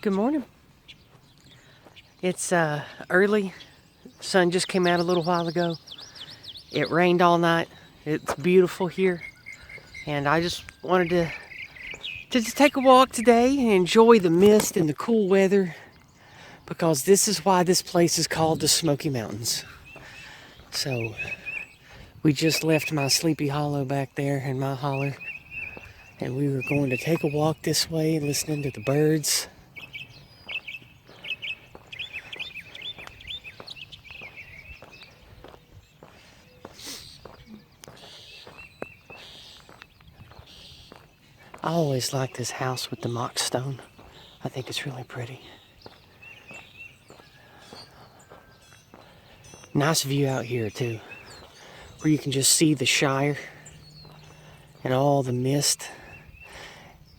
Good morning. It's early. Sun just came out a little while ago. It rained all night. It's beautiful here. And I just wanted to just take a walk today and enjoy the mist and the cool weather, because this is why this place is called the Smoky Mountains. So we just left my Sleepy Hollow back there in my holler, and we were going to take a walk this way, listening to the birds. I always like this house with the mock stone. I think it's really pretty. Nice view out here too, where you can just see the Shire and all the mist.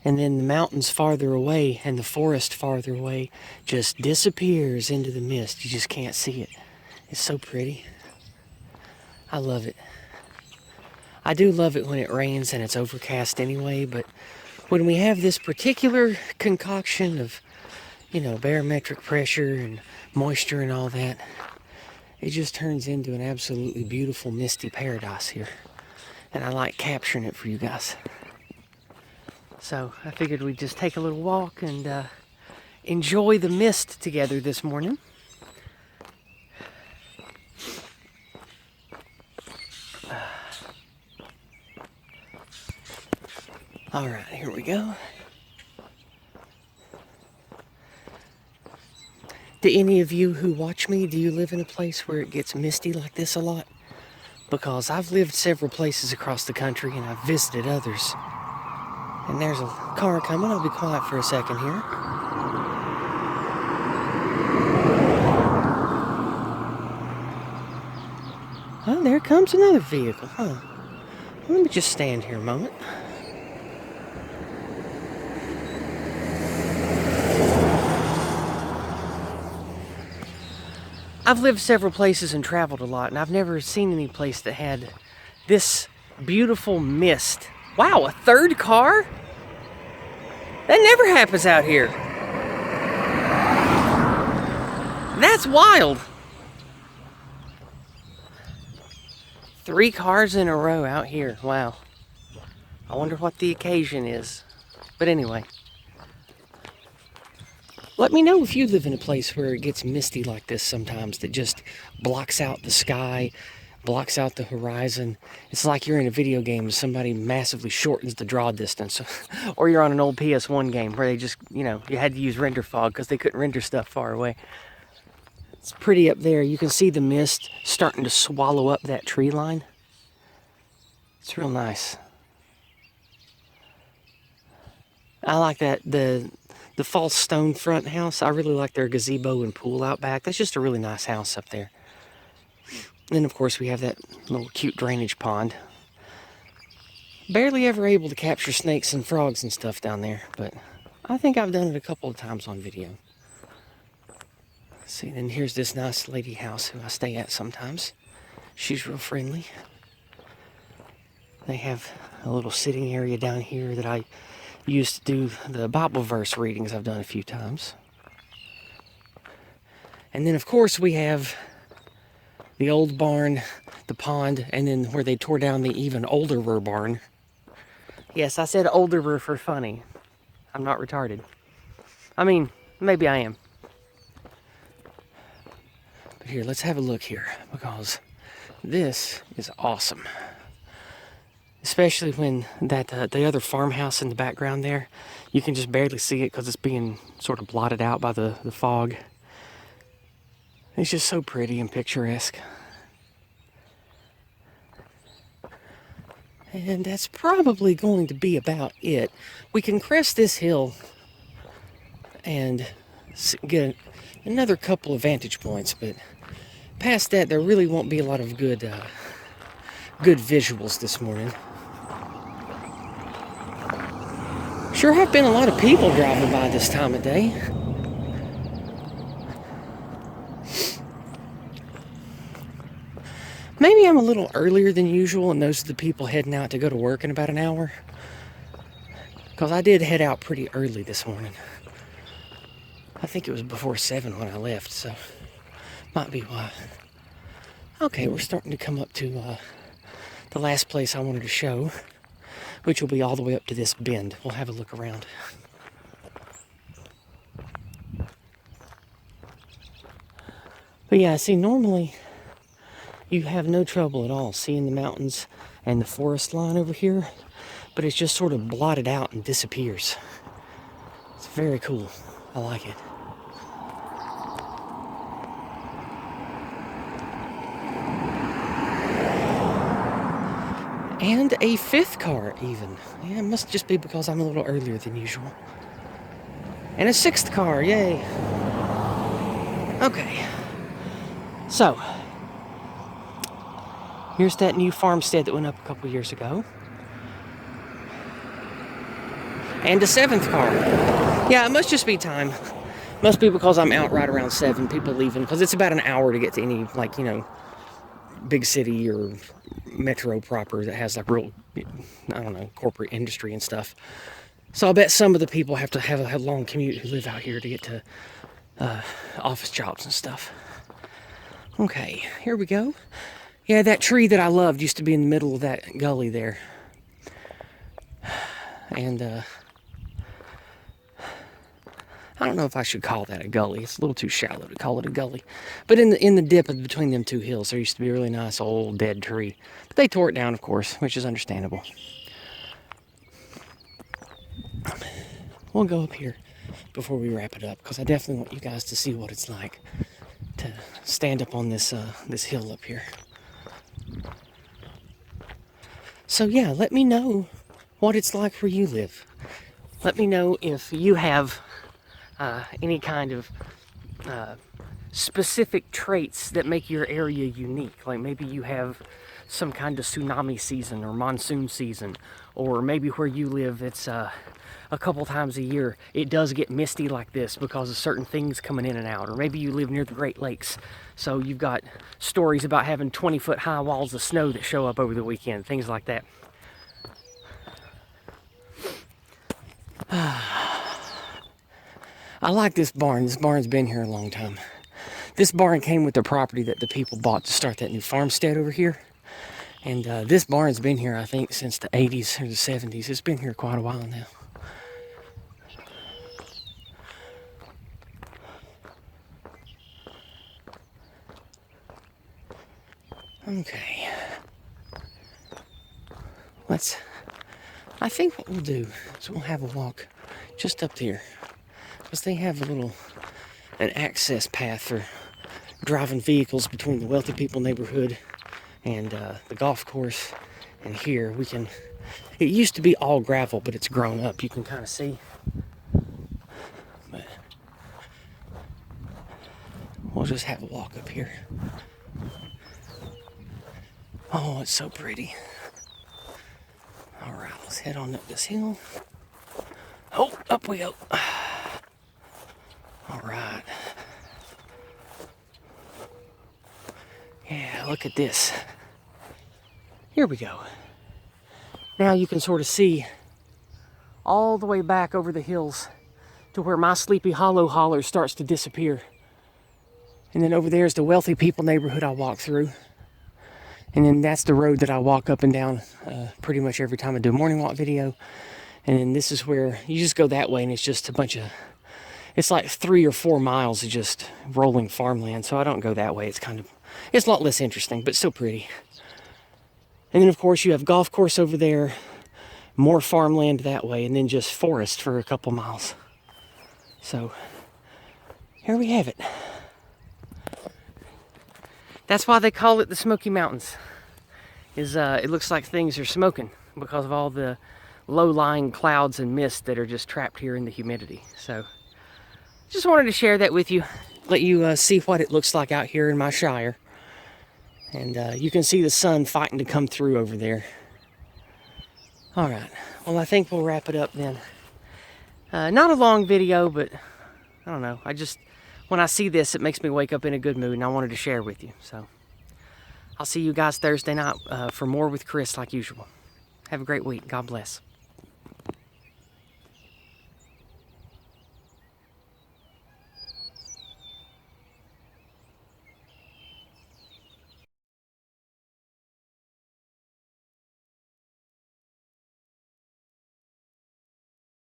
And then the mountains farther away and the forest farther away just disappears into the mist. You just can't see it. It's so pretty. I love it. I do love it when it rains and it's overcast anyway, but when we have this particular concoction of, barometric pressure and moisture and all that, it just turns into an absolutely beautiful misty paradise here. And I like capturing it for you guys. So I figured we'd just take a little walk and enjoy the mist together this morning. All right, here we go. Do any of you who watch me, do you live in a place where it gets misty like this a lot? Because I've lived several places across the country and I've visited others. And there's a car coming. I'll be quiet for a second here. Oh, there comes another vehicle, huh? Let me just stand here a moment. I've lived several places and traveled a lot, and I've never seen any place that had this beautiful mist. Wow, a third car? That never happens out here. That's wild. 3 cars in a row out here. Wow. I wonder what the occasion is. But anyway. Let me know if you live in a place where it gets misty like this sometimes, that just blocks out the sky, blocks out the horizon. It's like you're in a video game and somebody massively shortens the draw distance. Or you're on an old PS1 game where they just, you had to use render fog because they couldn't render stuff far away. It's pretty up there. You can see the mist starting to swallow up that tree line. It's real nice. I like that, the false stone front house. I really like their gazebo and pool out back. That's just a really nice house up there. And then, of course, we have that little cute drainage pond. Barely ever able to capture snakes and frogs and stuff down there, but I think I've done it a couple of times on video. See, then here's this nice lady house who I stay at sometimes. She's real friendly. They have a little sitting area down here that I used to do the Bible verse readings I've done a few times. And then, of course, we have the old barn, the pond, and then where they tore down the even older barn. Yes, I said older for funny. I'm not retarded. I mean, maybe I am. But here, let's have a look here, because this is awesome. Especially when the other farmhouse in the background there, you can just barely see it because it's being sort of blotted out by the fog. It's just so pretty and picturesque. And that's probably going to be about it. We can crest this hill and get another couple of vantage points, but past that, there really won't be a lot of good visuals this morning. Sure have been a lot of people driving by this time of day. Maybe I'm a little earlier than usual, and those are the people heading out to go to work in about an hour. Because I did head out pretty early this morning. I think it was before 7 when I left, so might be why. Okay, we're starting to come up to the last place I wanted to show, which will be all the way up to this bend. We'll have a look around. But yeah, see, normally you have no trouble at all seeing the mountains and the forest line over here, but it's just sort of blotted out and disappears. It's very cool. I like it. And a 5th car, even. Yeah, it must just be because I'm a little earlier than usual. And a 6th car, yay. Okay. So, here's that new farmstead that went up a couple years ago. And a 7th car. Yeah, it must just be time. Must be because I'm out right around 7, people leaving, because it's about an hour to get to any, like, you know, big city or metro proper that has like real, I don't know, corporate industry and stuff. So I bet some of the people have to have a long commute who live out here to get to office jobs and stuff. Okay, here we go. Yeah, that tree that I loved used to be in the middle of that gully there. And I don't know if I should call that a gully. It's a little too shallow to call it a gully. But in the dip between them two hills, there used to be a really nice old dead tree. But they tore it down, of course, which is understandable. We'll go up here before we wrap it up, because I definitely want you guys to see what it's like to stand up on this this hill up here. So yeah, let me know what it's like where you live. Let me know if you have any kind of specific traits that make your area unique. Like maybe you have some kind of tsunami season or monsoon season, or maybe where you live it's a couple times a year it does get misty like this because of certain things coming in and out. Or maybe you live near the Great Lakes, so you've got stories about having 20-foot high walls of snow that show up over the weekend, things like that. I like this barn. This barn's been here a long time. This barn came with the property that the people bought to start that new farmstead over here. And this barn's been here, I think, since the 80s or the 70s. It's been here quite a while now. Okay. I think what we'll do is we'll have a walk just up here. Because they have an access path for driving vehicles between the wealthy people neighborhood and the golf course. And here we can, it used to be all gravel, but it's grown up. You can kind of see. But we'll just have a walk up here. Oh, it's so pretty. All right, let's head on up this hill. Oh, up we go. All right. Yeah, look at this. Here we go. Now you can sort of see all the way back over the hills to where my Sleepy Hollow holler starts to disappear. And then over there is the wealthy people neighborhood I walk through. And then that's the road that I walk up and down pretty much every time I do a morning walk video. And then this is where you just go that way and it's just a bunch of, it's like 3 or 4 miles of just rolling farmland. So I don't go that way. It's a lot less interesting, but still pretty. And then of course you have golf course over there, more farmland that way, and then just forest for a couple miles. So here we have it. That's why they call it the Smoky Mountains. It looks like things are smoking because of all the low-lying clouds and mist that are just trapped here in the humidity. So just wanted to share that with you, let you see what it looks like out here in my shire. And you can see the sun fighting to come through over there. All right, well, I think we'll wrap it up then. Not a long video, but I don't know. When I see this, it makes me wake up in a good mood, and I wanted to share with you. So I'll see you guys Thursday night for more with Chris like usual. Have a great week. God bless.